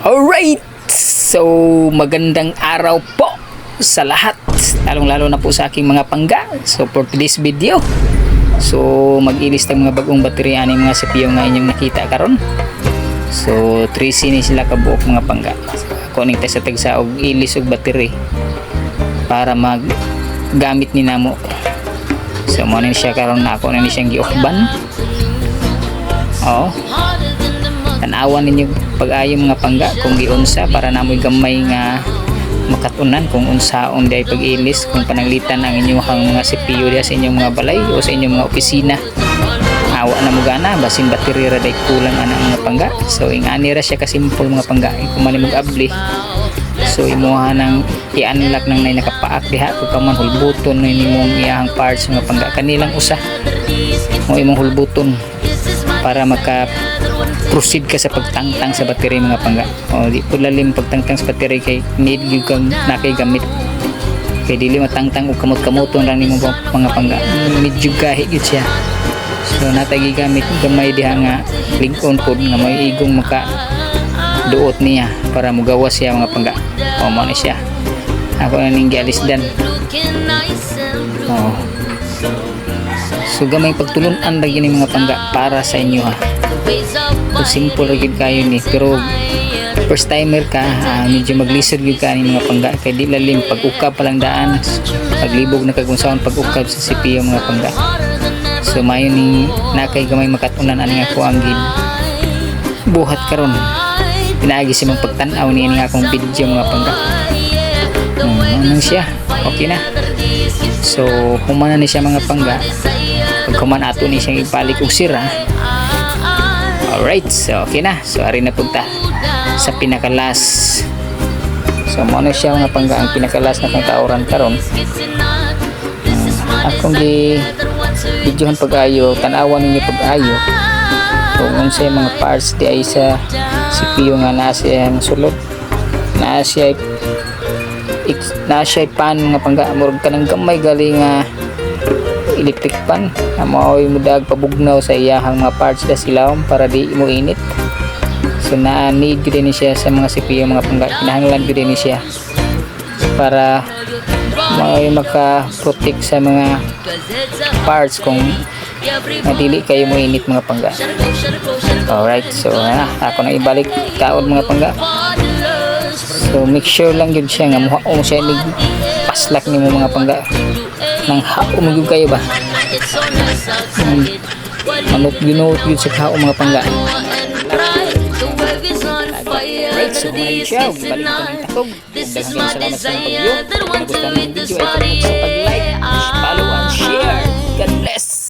Alright! So, magandang araw po sa lahat. Lalong-lalo na po sa aking mga pangga. So, for today's video, so, mag-ilis ng mga bagong baterya ng mga CPU nga inyong nakita karon. So, 3C ni sila kabuok mga pangga. Ako ning sa tagsa og ilis og battery para maggamit ni namo. So, mo na siya karon na ako na ni siyang giukban. Oh. Tanawan ninyo pag-ayo mga pangga kung giunsa para namoy gamay nga makatunan kung unsaon day pag-ilis kung pananglitan ang inyong mga CPU diha sa inyong mga balay o sa inyong mga opisina. Awa na mo gana basin battery ra day kulang ana mga pangga. So ingani ra siya ka simple mga pangga kung man mo abli. So imuha nang i-unlock nang nay nakapaak diha kung kaman hulbuton na nimong iyang parts mga pangga kanilang usa mo imong hulbuton para maka proceed ka sa pagtangtang sa battery mga pangga. O di po lalim pagtangtang sa battery kay need gyud kang nakay gamit. Kay dili matangtang og kamot-kamoton lang nimo mga pangga. Medyo gahi gyud siya. So natay gigamit gamay diha nga link-on pod nga may igong maka duot niya para mugawas siya mga pangga. O mo na siya. Ako na ning gialisdan. Oh. So gamay pagtulon-an lagi ni mga pangga para sa inyo ha. So simple rin kayo ni pero first timer ka medyo maglisod yun ka ni mga pangga kay di lalim pag-ukab palang daan paglibog na kagunsaon pag-ukab sa CPU mga pangga. So mayo ni nakay gamay makatunan ani ako ang gid buhat karon pinaagi si mong pagtan-aw ni nga akong video mga pangga. Ano siya okay na. So humana ni siya mga pangga pag human ato ni siyang ipalik og sira. Alright, so okay na. So ari na punta sa pinakalas. So mo na siya mga pangga ang pinakalas na pangkaoran karon. Akong videohan pag-ayo, tanawan ninyo pag-ayo. Kung unsay mga parts di ay sa CPU nga naa siya sulod. Naa siya pan mga pangga murag kanang gamay gali nga electric pan maoy mudag pabugnaw sa iyahang mga parts da silawom para di mo init. So na-need ko din siya sa mga CPU mga pangga kinahanglan ko din siya para maoy maka-protect sa mga parts kung madili kayo mo init mga pangga. Alright, so ako na ibalik kaon mga pangga. So make sure lang yun siya nga muhaong siya nig paslak ni mo mga pangga nang haom yun kayo ba manok ginuot yun sa kaong mga pangga. Right, so mga siya balik ko ng takog. Daghang salamat sa mga pag-view. Kung gusto ng video ay sa pag-like